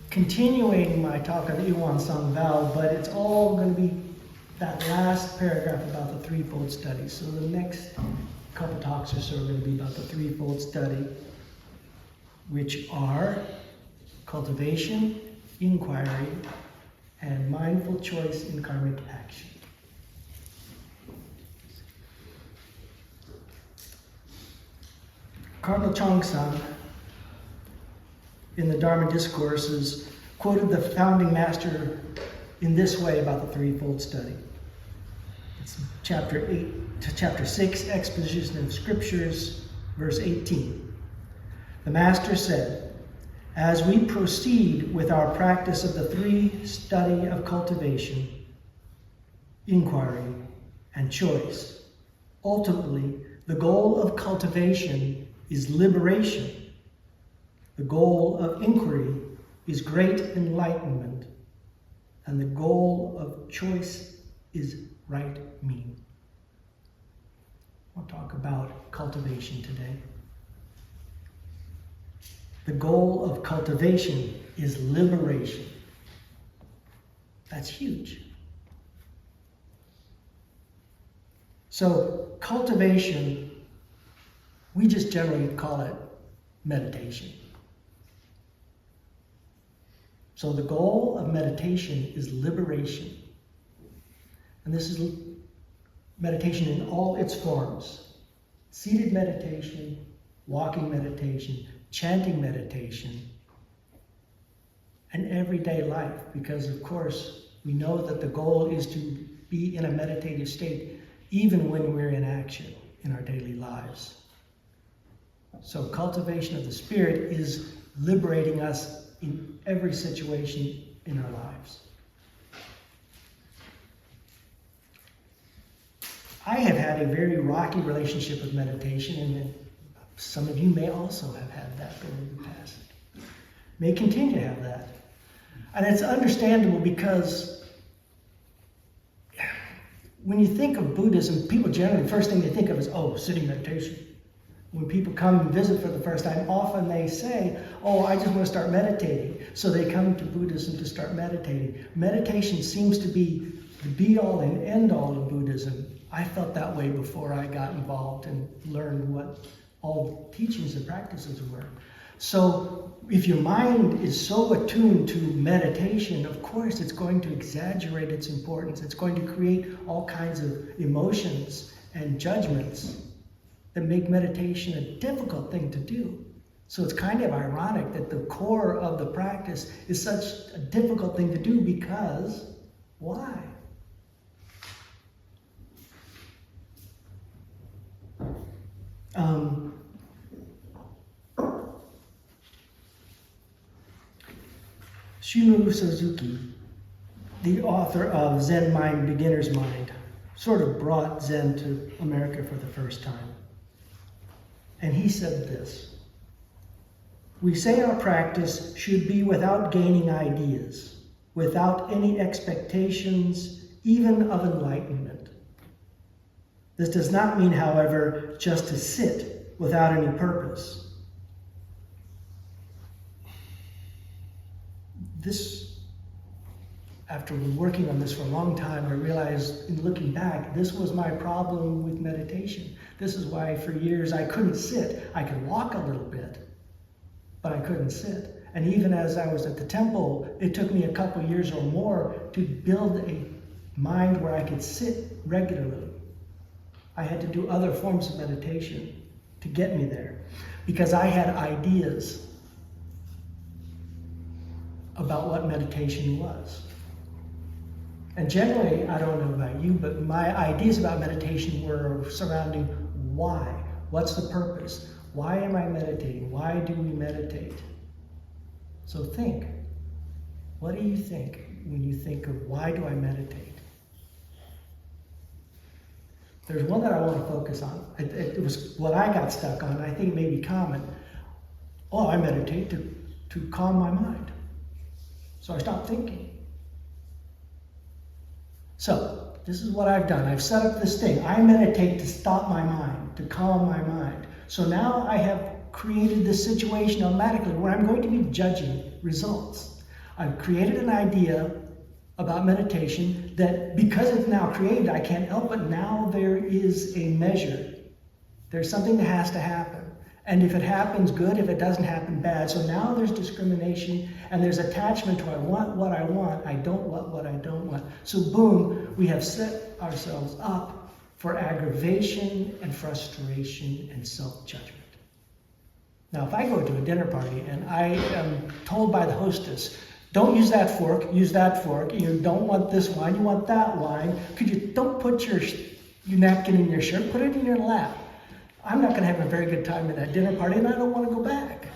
continuing my talk on the Iwan Song Vow, but it's all going to be that last paragraph about the threefold study. So the next couple talks or so are going to be about the threefold study, which are cultivation, inquiry, and mindful choice in karmic action. Cardinal Chongsan, in the Dharma discourses, quoted the founding master in this way about the threefold study. It's chapter 8 to chapter 6, Exposition of Scriptures, verse 18. The master said, "As we proceed with our practice of the three study of cultivation, inquiry, and choice, ultimately the goal of cultivation is liberation. The goal of inquiry is great enlightenment, and the goal of choice is right meaning." We'll talk about cultivation today. The goal of cultivation is liberation. That's huge. So cultivation, we just generally call it meditation. So the goal of meditation is liberation. And this is meditation in all its forms. Seated meditation, walking meditation, chanting meditation, and everyday life. Because of course, we know that the goal is to be in a meditative state even when we're in action in our daily lives. So cultivation of the spirit is liberating us in every situation in our lives. I have had a very rocky relationship with meditation, and some of you may also have had that in the past. May continue to have that. And it's understandable because when you think of Buddhism, people generally, the first thing they think of is, oh, sitting meditation. When people come and visit for the first time, often they say, oh, I just want to start meditating. So they come to Buddhism to start meditating. Meditation seems to be the be-all and end-all of Buddhism. I felt that way before I got involved and learned what all teachings and practices were. So if your mind is so attuned to meditation, of course it's going to exaggerate its importance. It's going to create all kinds of emotions and judgments that make meditation a difficult thing to do. So it's kind of ironic that the core of the practice is such a difficult thing to do because why? Shunryu Suzuki, the author of Zen Mind, Beginner's Mind, sort of brought Zen to America for the first time. And he said this: "We say our practice should be without gaining ideas, without any expectations, even of enlightenment. This does not mean, however, just to sit without any purpose." This, after working on this for a long time, I realized in looking back, this was my problem with meditation. This is why for years I couldn't sit. I could walk a little bit, but I couldn't sit. And even as I was at the temple, it took me a couple years or more to build a mind where I could sit regularly. I had to do other forms of meditation to get me there because I had ideas about what meditation was. And generally, I don't know about you, but my ideas about meditation were surrounding why. What's the purpose? Why am I meditating? Why do we meditate? So think. What do you think when you think of why do I meditate? There's one that I want to focus on. It was what I got stuck on. I think it may be common. Oh, I meditate to calm my mind. So I stopped thinking. So this is what I've done. I've set up this thing. I meditate to stop my mind, to calm my mind. So now I have created this situation automatically where I'm going to be judging results. I've created an idea about meditation that because it's now created, I can't help it. Now there is a measure. There's something that has to happen. And if it happens, good. If it doesn't happen, bad. So now there's discrimination and there's attachment to I want what I want. I don't want what I don't want. So boom, we have set ourselves up for aggravation and frustration and self-judgment. Now, if I go to a dinner party and I am told by the hostess, don't use that fork, use that fork. You don't want this wine, you want that wine. Don't put your napkin in your shirt, put it in your lap. I'm not going to have a very good time at that dinner party, and I don't want to go back.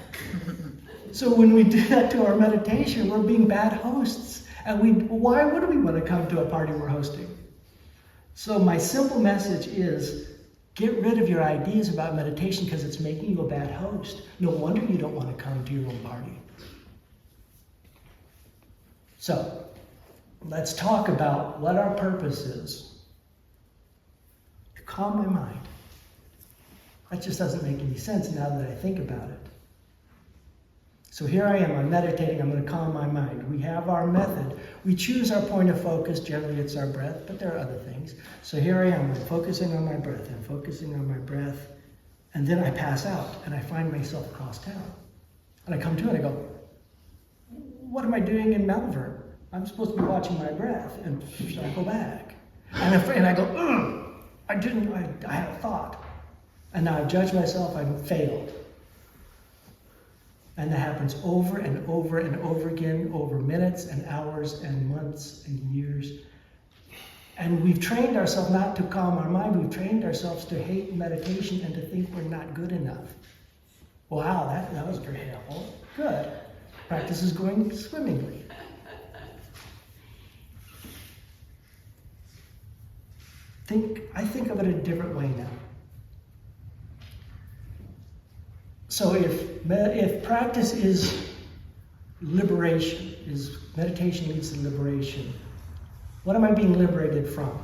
So when we do that to our meditation, we're being bad hosts. And why would we want to come to a party we're hosting? So my simple message is, get rid of your ideas about meditation because it's making you a bad host. No wonder you don't want to come to your own party. So let's talk about what our purpose is. To calm my mind. That just doesn't make any sense now that I think about it. So here I am, I'm meditating, I'm going to calm my mind. We have our method. We choose our point of focus, generally it's our breath, but there are other things. So here I am, I'm focusing on my breath, I'm focusing on my breath, and then I pass out, and I find myself across town. And I come to it, and I go, what am I doing in Malvern? I'm supposed to be watching my breath, and so I go back. And I go, I had a thought. And now I've judged myself, I've failed. And that happens over and over and over again, over minutes and hours and months and years. And we've trained ourselves not to calm our mind, we've trained ourselves to hate meditation and to think we're not good enough. Wow, that was very helpful. Good. Practice is going swimmingly. I think of it a different way now. So if practice is liberation, meditation leads to liberation, what am I being liberated from?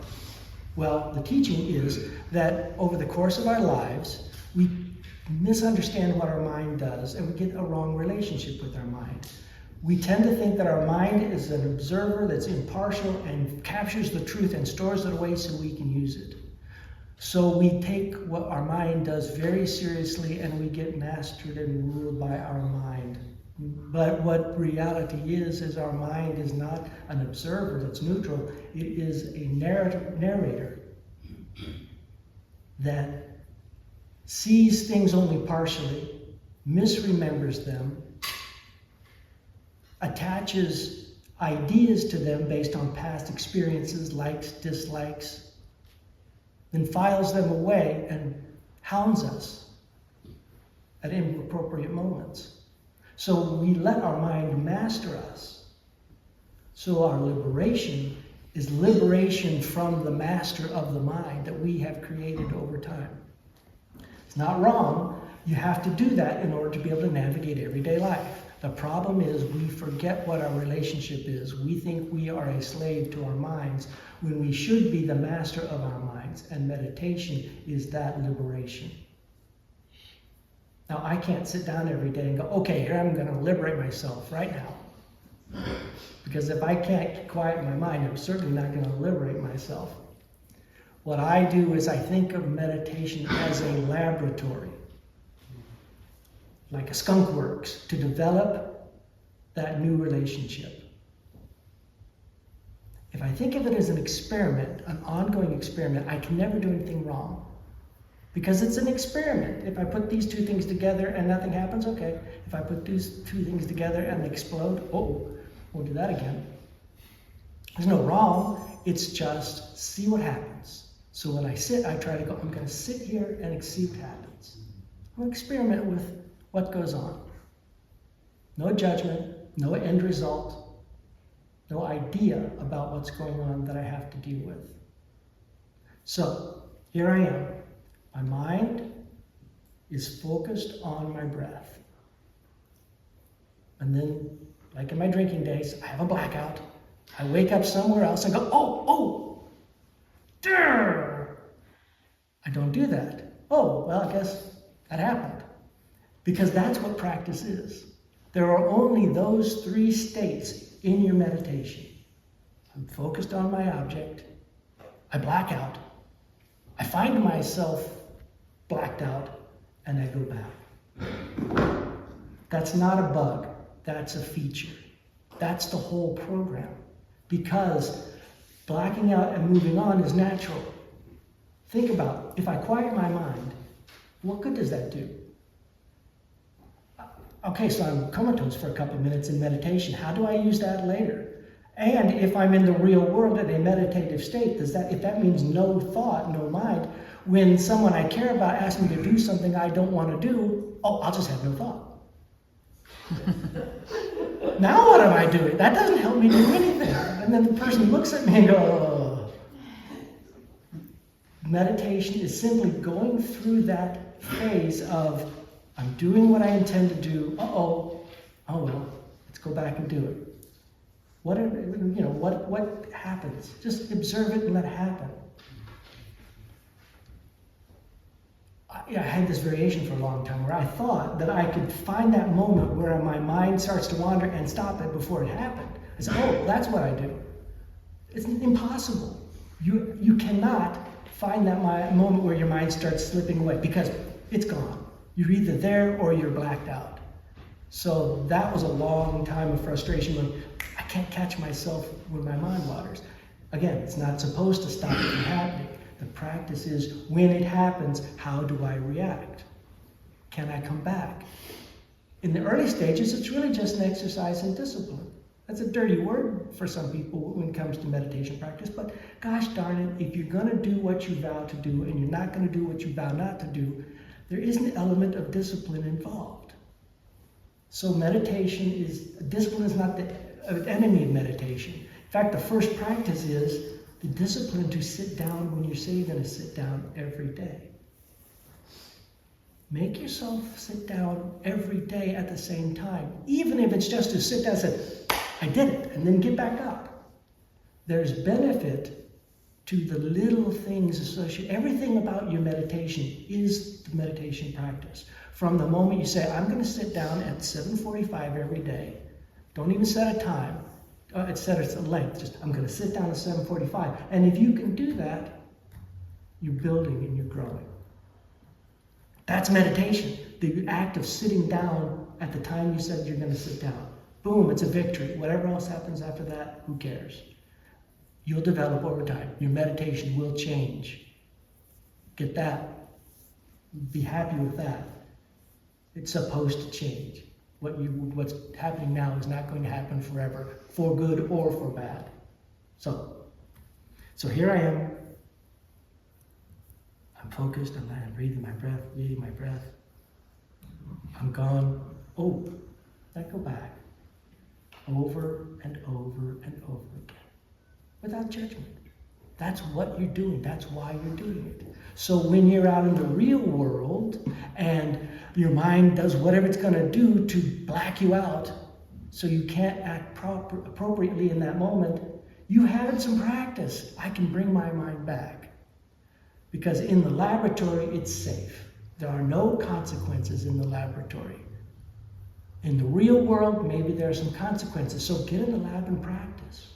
Well, the teaching is that over the course of our lives, we misunderstand what our mind does and we get a wrong relationship with our mind. We tend to think that our mind is an observer that's impartial and captures the truth and stores it away so we can use it. So we take what our mind does very seriously and we get mastered and ruled by our mind. But what reality is our mind is not an observer that's neutral. It is a narrator that sees things only partially, misremembers them, attaches ideas to them based on past experiences, likes, dislikes, then files them away and hounds us at inappropriate moments. So we let our mind master us. So our liberation is liberation from the master of the mind that we have created over time. It's not wrong. You have to do that in order to be able to navigate everyday life. The problem is we forget what our relationship is. We think we are a slave to our minds when we should be the master of our minds, and meditation is that liberation. Now, I can't sit down every day and go, okay, here I'm going to liberate myself right now. Because if I can't quiet my mind, I'm certainly not going to liberate myself. What I do is I think of meditation as a laboratory, like a skunk works, to develop that new relationship. If I think of it as an experiment, an ongoing experiment, I can never do anything wrong. Because it's an experiment. If I put these two things together and nothing happens, okay. If I put these two things together and they explode, won't do that again. There's no wrong, it's just see what happens. So when I sit, I try to go, I'm going to sit here and see what happens. I'm going to experiment with what goes on. No judgment, no end result, no idea about what's going on that I have to deal with. So here I am. My mind is focused on my breath. And then, like in my drinking days, I have a blackout. I wake up somewhere else and go, durr! I don't do that. I guess that happened. Because that's what practice is. There are only those three states in your meditation. I'm focused on my object. I black out. I find myself blacked out, and I go back. That's not a bug. That's a feature. That's the whole program. Because blacking out and moving on is natural. Think about it. If I quiet my mind, what good does that do? Okay, so I'm comatose for a couple of minutes in meditation. How do I use that later? And if I'm in the real world in a meditative state, if that means no thought, no mind, when someone I care about asks me to do something I don't want to do, I'll just have no thought. Now what am I doing? That doesn't help me do anything. And then the person looks at me and goes, oh. Meditation is simply going through that phase of, I'm doing what I intend to do. Oh well, let's go back and do it. What happens? Just observe it and let it happen. I had this variation for a long time where I thought that I could find that moment where my mind starts to wander and stop it before it happened. I said, oh, that's what I do. It's impossible. You cannot find that moment where your mind starts slipping away because it's gone. You're either there or you're blacked out. So that was a long time of frustration when I can't catch myself when my mind wanders. Again, it's not supposed to stop it from happening. The practice is, when it happens, how do I react? Can I come back? In the early stages, it's really just an exercise in discipline. That's a dirty word for some people when it comes to meditation practice, but gosh darn it, if you're going to do what you vow to do and you're not going to do what you vow not to do, there is an element of discipline involved. So discipline is not the enemy of meditation. In fact, the first practice is the discipline to sit down when you say you're going to sit down every day. Make yourself sit down every day at the same time, even if it's just to sit down and say, I did it, and then get back up. There's benefit to the little things associated. Everything about your meditation is the meditation practice. From the moment you say, I'm going to sit down at 7:45 every day, don't even set a time. Set a length. Just, I'm going to sit down at 7:45. And if you can do that, you're building and you're growing. That's meditation. The act of sitting down at the time you said you're going to sit down. Boom, it's a victory. Whatever else happens after that, who cares? You'll develop over time. Your meditation will change. Get that. Be happy with that. It's supposed to change. What's happening now is not going to happen forever, for good or for bad. So here I am. I'm focused. I'm breathing my breath, reading my breath. I'm gone. Oh, I go back. Over and over and over again. Without judgment. That's what you're doing. That's why you're doing it. So when you're out in the real world and your mind does whatever it's going to do to black you out so you can't act appropriately in that moment, you had some practice. I can bring my mind back. Because in the laboratory, it's safe. There are no consequences in the laboratory. In the real world, maybe there are some consequences. So get in the lab and practice.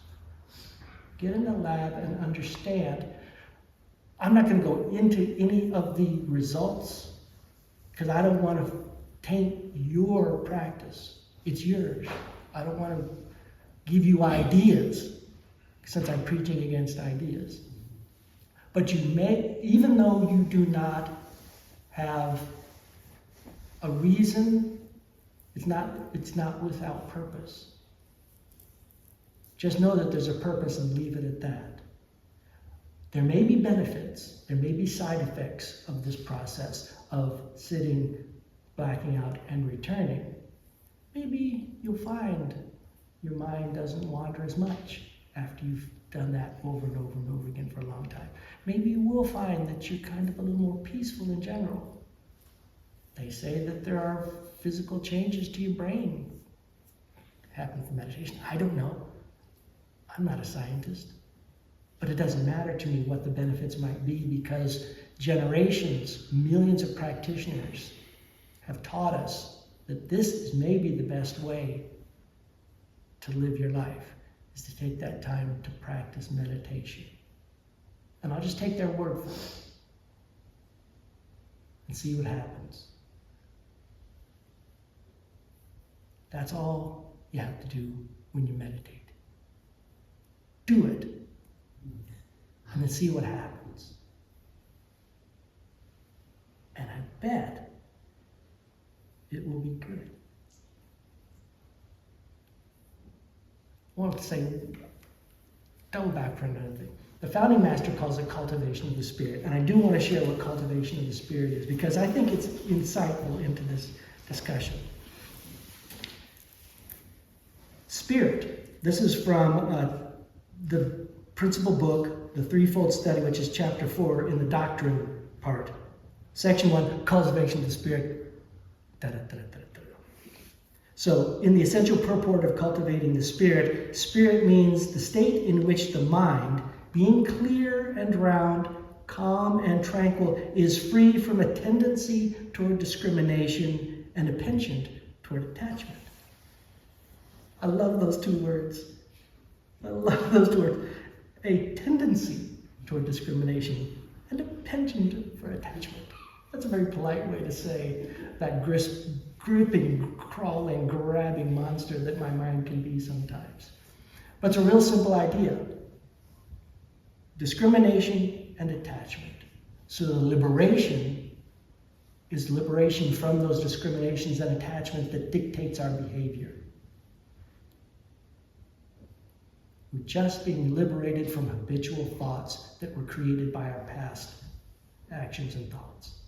Get in the lab and understand. I'm not going to go into any of the results because I don't want to taint your practice. It's yours. I don't want to give you ideas since I'm preaching against ideas. But you may, even though you do not have a reason, it's not without purpose. Just know that there's a purpose and leave it at that. There may be benefits, there may be side effects of this process of sitting, blacking out, and returning. Maybe you'll find your mind doesn't wander as much after you've done that over and over and over again for a long time. Maybe you will find that you're kind of a little more peaceful in general. They say that there are physical changes to your brain happen from meditation. I don't know. I'm not a scientist. But it doesn't matter to me what the benefits might be because generations, millions of practitioners have taught us that this is maybe the best way to live your life is to take that time to practice meditation. And I'll just take their word for it and see what happens. That's all you have to do when you meditate. Do it. And then see what happens. And I bet it will be good. I want to say, double back for another thing. The founding master calls it cultivation of the spirit. And I do want to share what cultivation of the spirit is, because I think it's insightful into this discussion. Spirit. This is from the principal book, The Threefold Study, which is chapter 4 in the doctrine part. Section 1, cultivation of the spirit. So, in the essential purport of cultivating the spirit, spirit means the state in which the mind, being clear and round, calm and tranquil, is free from a tendency toward discrimination and a penchant toward attachment. I love those two words. I love those two words. A tendency toward discrimination and a penchant for attachment. That's a very polite way to say that gripping, crawling, grabbing monster that my mind can be sometimes. But it's a real simple idea. Discrimination and attachment. So the liberation is liberation from those discriminations and attachment that dictates our behavior. We're just being liberated from habitual thoughts that were created by our past actions and thoughts.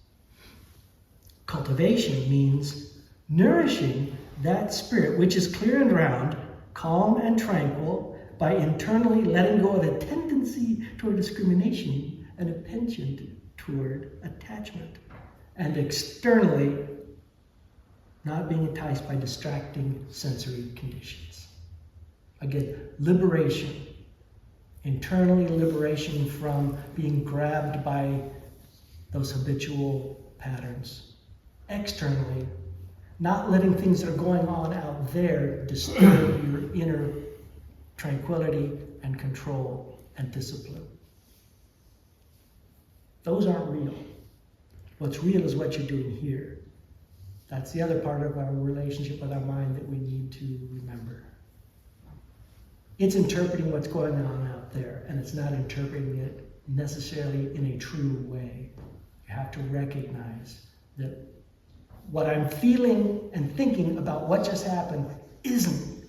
Cultivation means nourishing that spirit which is clear and round, calm and tranquil, by internally letting go of a tendency toward discrimination and a penchant toward attachment, and externally not being enticed by distracting sensory conditions. Again, liberation. Internally liberation from being grabbed by those habitual patterns. Externally, not letting things that are going on out there disturb your inner tranquility and control and discipline. Those aren't real. What's real is what you're doing here. That's the other part of our relationship with our mind that we need to remember. It's interpreting what's going on out there, and it's not interpreting it necessarily in a true way. You have to recognize that what I'm feeling and thinking about what just happened isn't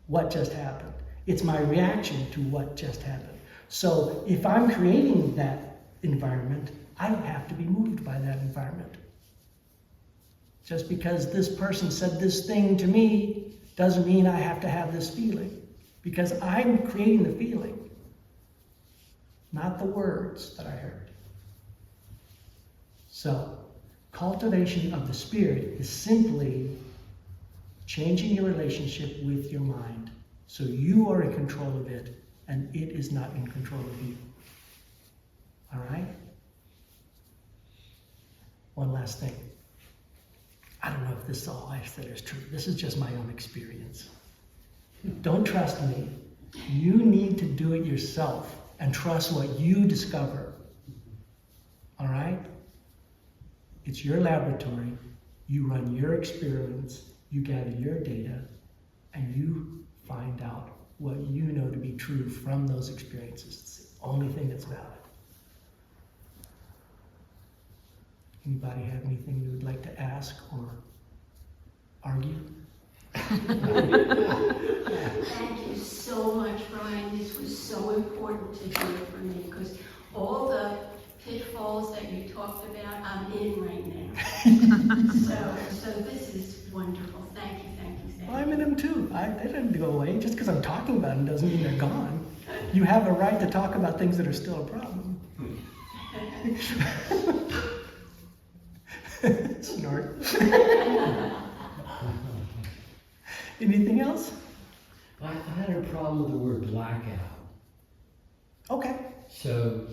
what just happened. It's my reaction to what just happened. So if I'm creating that environment, I don't have to be moved by that environment. Just because this person said this thing to me doesn't mean I have to have this feeling. Because I'm creating the feeling, not the words that I heard. So, cultivation of the spirit is simply changing your relationship with your mind so you are in control of it and it is not in control of you. All right? One last thing. I don't know if this all I said is true. This is just my own experience. Don't trust me. You need to do it yourself and trust what you discover. All right? It's your laboratory. You run your experiments. You gather your data. And you find out what you know to be true from those experiences. It's the only thing that's valid. Anybody have anything you would like to ask or argue? Thank you so much, Brian. This was so important to hear from me because all the pitfalls that you talked about, I'm in right now. so this is wonderful. Thank you. Well, I'm in them too. They didn't go away. Just because I'm talking about them doesn't mean they're gone. You have a right to talk about things that are still a problem. Snort. Anything else? I had a problem with the word blackout. Okay. So,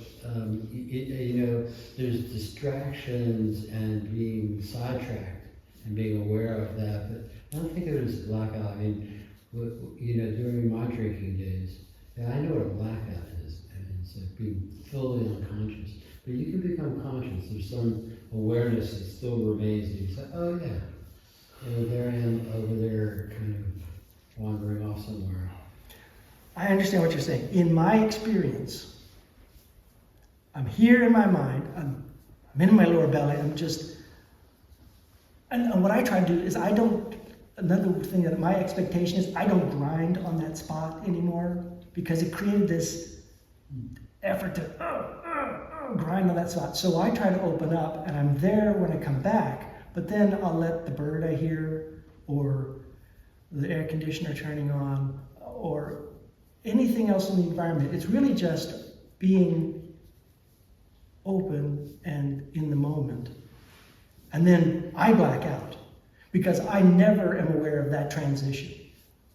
there's distractions and being sidetracked and being aware of that, but I don't think it was blackout. I mean, be fully unconscious. But you can become conscious. There's some awareness that still remains. And you say, oh yeah, there I am over there, kind of wandering off somewhere. I understand what you're saying. In my experience, I'm here in my mind, I'm in my lower belly, I'm just, and what I try to do is another thing that my expectation is, I don't grind on that spot anymore, because it created this effort to grind on that spot. So I try to open up, and I'm there when I come back, but then I'll let the bird I hear, or the air conditioner turning on, or anything else in the environment. It's really just being open and in the moment. And then I black out, because I never am aware of that transition.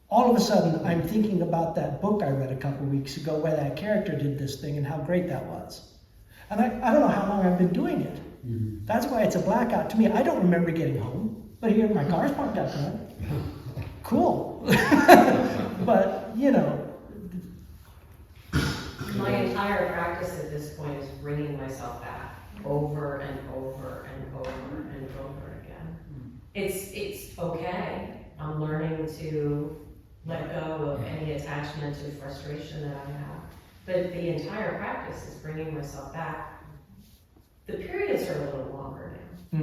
All of a sudden, I'm thinking about that book I read a couple weeks ago where that character did this thing and how great that was. And I don't know how long I've been doing it. Mm-hmm. That's why it's a blackout to me. I don't remember getting home, but here my car's parked out front. Cool. But, you know. My entire practice at this point is bringing myself back over and over and over and over again. It's okay. I'm learning to let go of any attachment to frustration that I have. But the entire practice is bringing myself back. The periods are a little longer now.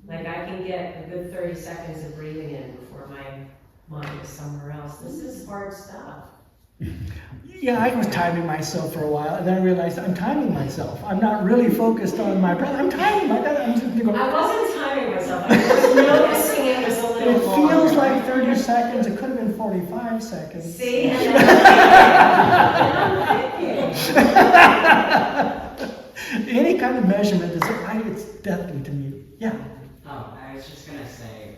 Like I can get a good 30 seconds of breathing in before my mind is somewhere else. This is hard stuff. Yeah, I was timing myself for a while, and then I realized I'm timing myself. I'm not really focused on my breath. I'm timing my breath. I'm just going to go. I wasn't timing myself. I was noticing it was a little It longer. feels like 30 seconds. It could have been 45 seconds. See? And I'm thinking. Any kind of measurement it's deathly to me. Yeah. Oh, I was just gonna say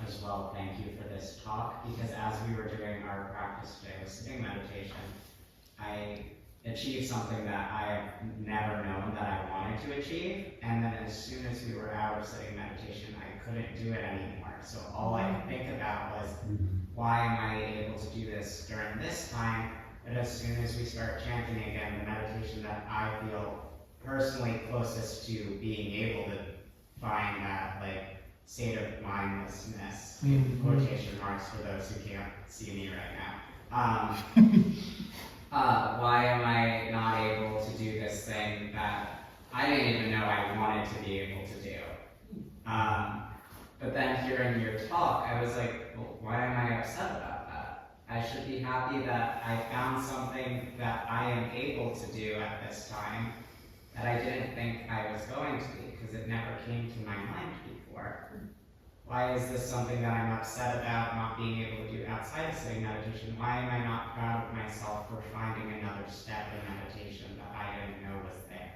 as well, thank you for this talk, because as we were doing our practice today with sitting meditation, I achieved something that I have never known that I wanted to achieve, and then as soon as we were out of sitting meditation, I couldn't do it anymore. So all I could think about was, why am I able to do this during this time? But as soon as we start chanting again, the meditation that I feel personally closest to being able to find that state of mindlessness, in quotation marks for those who can't see me right now. Why am I not able to do this thing that I didn't even know I wanted to be able to do? But then hearing your talk, I was like, well, why am I upset about that? I should be happy that I found something that I am able to do at this time that I didn't think I was going to be, because it never came to my mind before. Why is this something that I'm upset about not being able to do outside of sitting meditation? Why am I not proud of myself for finding another step in meditation that I didn't know was there?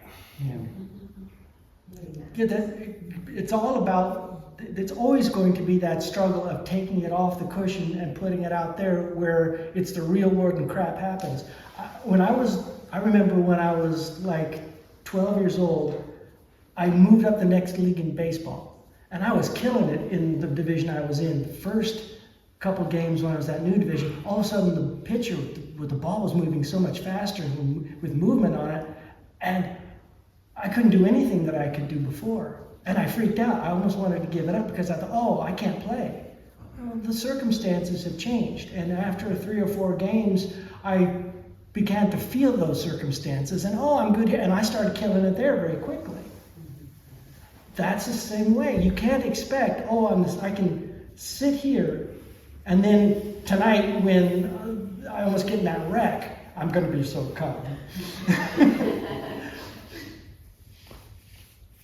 Yeah, it's all about, it's always going to be that struggle of taking it off the cushion and putting it out there where it's the real world and crap happens. I remember when I was like 12 years old, I moved up the next league in baseball, and I was killing it in the division I was in. The first couple games when I was that new division, all of a sudden the pitcher with the ball was moving so much faster with movement on it, and I couldn't do anything that I could do before. And I freaked out. I almost wanted to give it up because I thought, oh, I can't play. Well, the circumstances have changed, and after 3 or 4 games, I began to feel those circumstances, and oh, I'm good here, and I started killing it there very quickly. That's the same way. You can't expect, I can sit here, and then tonight when I almost get in that wreck, I'm going to be so calm.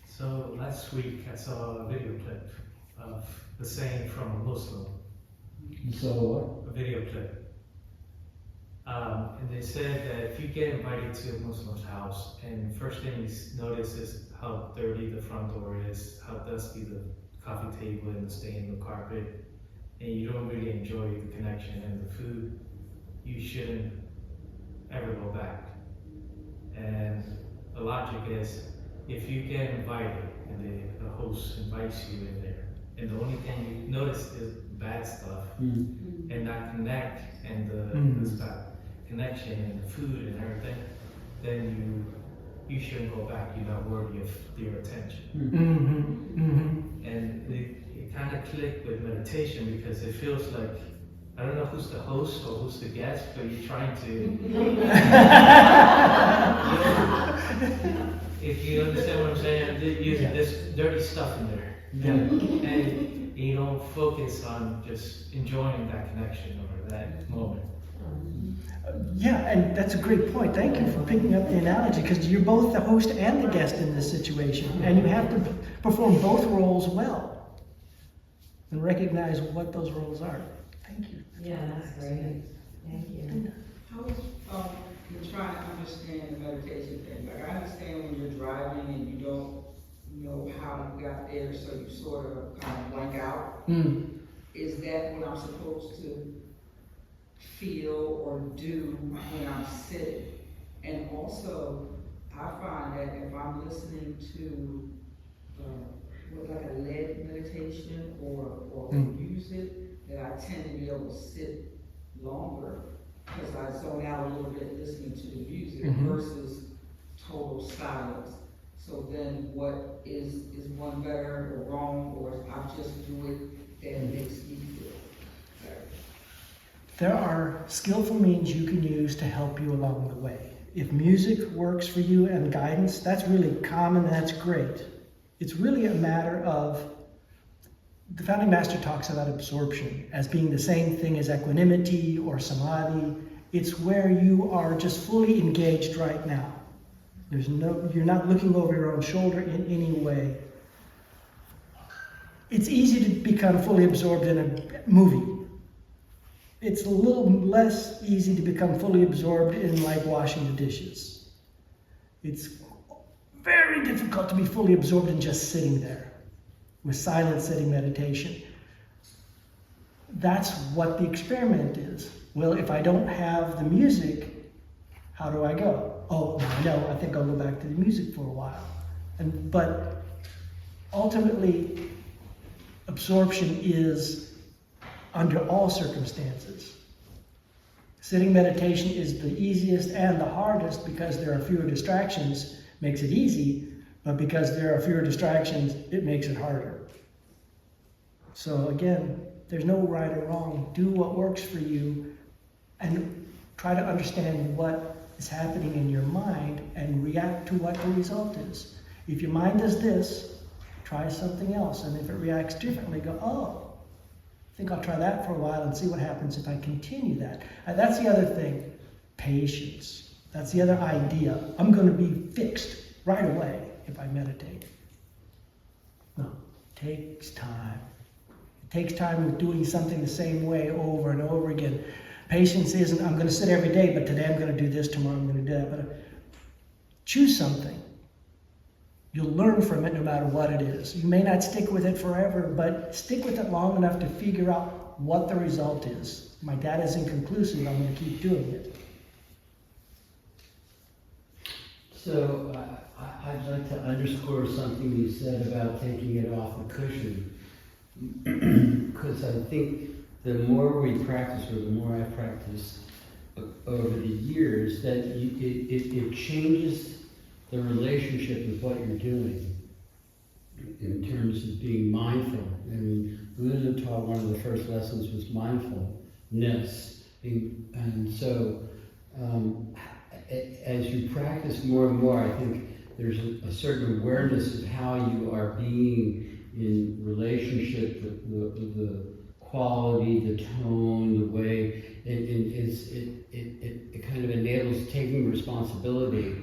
So last week I saw a video clip of the saying from a Muslim. So what? A video clip. And they said that if you get invited to a Muslim's house, and first thing you notice is how dirty the front door is, how dusty the coffee table and the stain in the carpet, and you don't really enjoy the connection and the food, you shouldn't ever go back. And the logic is, if you get invited and the host invites you in there, and the only thing you notice is bad stuff, and not connect, and the stuff, connection and the food and everything, then you shouldn't go back. You're not worthy of their attention. Mm-hmm. Mm-hmm. And it kind of clicked with meditation because it feels like, I don't know who's the host or who's the guest, but you're trying to, if you understand what I'm saying, there's dirty stuff in there. Yeah. And you don't focus on just enjoying that connection or that moment. Yeah, and that's a great point. Thank you for picking up the analogy, because you're both the host and the guest in this situation, and you have to perform both roles well and recognize what those roles are. Thank you. Yeah, that's great. Thank you. How is, you're trying to understand the meditation thing? Like, I understand when you're driving and you don't know how you got there, so you sort of kind of blank out. Mm. Is that what I'm supposed to feel or do when I'm sitting? And also, I find that if I'm listening to like a led meditation or music, that I tend to be able to sit longer because I zone out a little bit listening to the music versus total silence. So then what is one better or wrong, or I just do it that makes me feel better? There are skillful means you can use to help you along the way. If music works for you and guidance, that's really common, that's great. It's really a matter of, the founding master talks about absorption as being the same thing as equanimity or samadhi. It's where you are just fully engaged right now. You're not looking over your own shoulder in any way. It's easy to become fully absorbed in a movie. It's a little less easy to become fully absorbed in, like, washing the dishes. It's very difficult to be fully absorbed in just sitting there with silent sitting meditation. That's what the experiment is. Well, if I don't have the music, how do I go? Oh, no, I think I'll go back to the music for a while. But ultimately, absorption is under all circumstances. Sitting meditation is the easiest and the hardest because there are fewer distractions, makes it easy, but because there are fewer distractions, it makes it harder. So again, there's no right or wrong. Do what works for you and try to understand what is happening in your mind and react to what the result is. If your mind does this, try something else. And if it reacts differently, go, oh, I think I'll try that for a while and see what happens if I continue that. That's the other thing, patience. That's the other idea. I'm going to be fixed right away if I meditate. No, it takes time. It takes time with doing something the same way over and over again. Patience isn't, I'm going to sit every day, but today I'm going to do this, tomorrow I'm going to do that. But choose something. You'll learn from it no matter what it is. You may not stick with it forever, but stick with it long enough to figure out what the result is. My data is inconclusive, I'm going to keep doing it. So I'd like to underscore something you said about taking it off the cushion. Because I think the more we practice, or the more I practice over the years, that it changes the relationship with what you're doing in terms of being mindful. I mean, Buddha taught one of the first lessons was mindfulness. And so as you practice more and more, I think there's a certain awareness of how you are being in relationship with the quality, the tone, the way. It kind of enables taking responsibility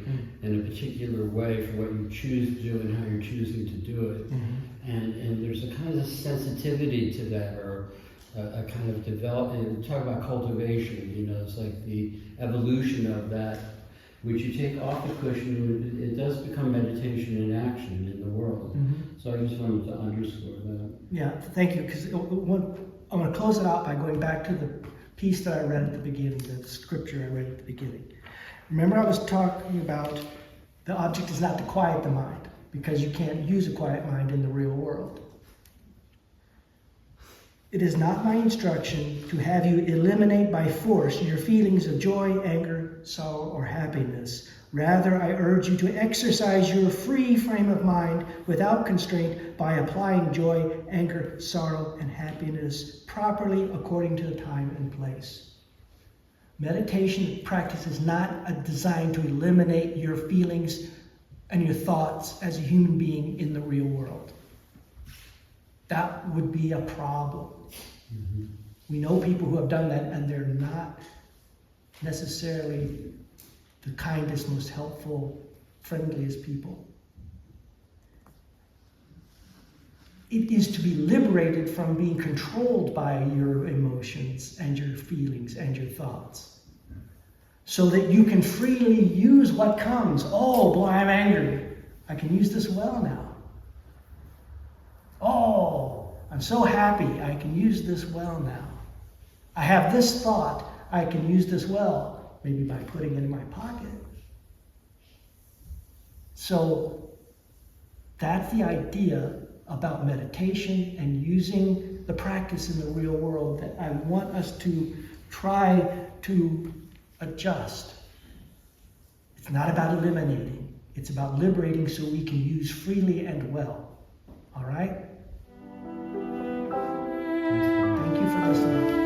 in a particular way for what you choose to do and how you're choosing to do it. And there's a kind of sensitivity to that, or a kind of development. We talk about cultivation, you know, it's like the evolution of that, which you take off the cushion, it does become meditation in action in the world. So I just wanted to underscore that. Yeah, thank you, because I'm going to close it out by going back to the piece that I read at the beginning, the scripture I read at the beginning. Remember, I was talking about the object is not to quiet the mind, because you can't use a quiet mind in the real world. It is not my instruction to have you eliminate by force your feelings of joy, anger, sorrow, or happiness. Rather, I urge you to exercise your free frame of mind without constraint by applying joy, anger, sorrow, and happiness properly according to the time and place. Meditation practice is not designed to eliminate your feelings and your thoughts as a human being in the real world. That would be a problem. Mm-hmm. We know people who have done that, and they're not necessarily the kindest, most helpful, friendliest people. It is to be liberated from being controlled by your emotions and your feelings and your thoughts, so that you can freely use what comes. Oh, boy, I'm angry. I can use this well now. Oh, I'm so happy. I can use this well now. I have this thought. I can use this well, maybe by putting it in my pocket. So that's the idea about meditation and using the practice in the real world that I want us to try to adjust. It's not about eliminating. It's about liberating so we can use freely and well. All right? Thank you for listening.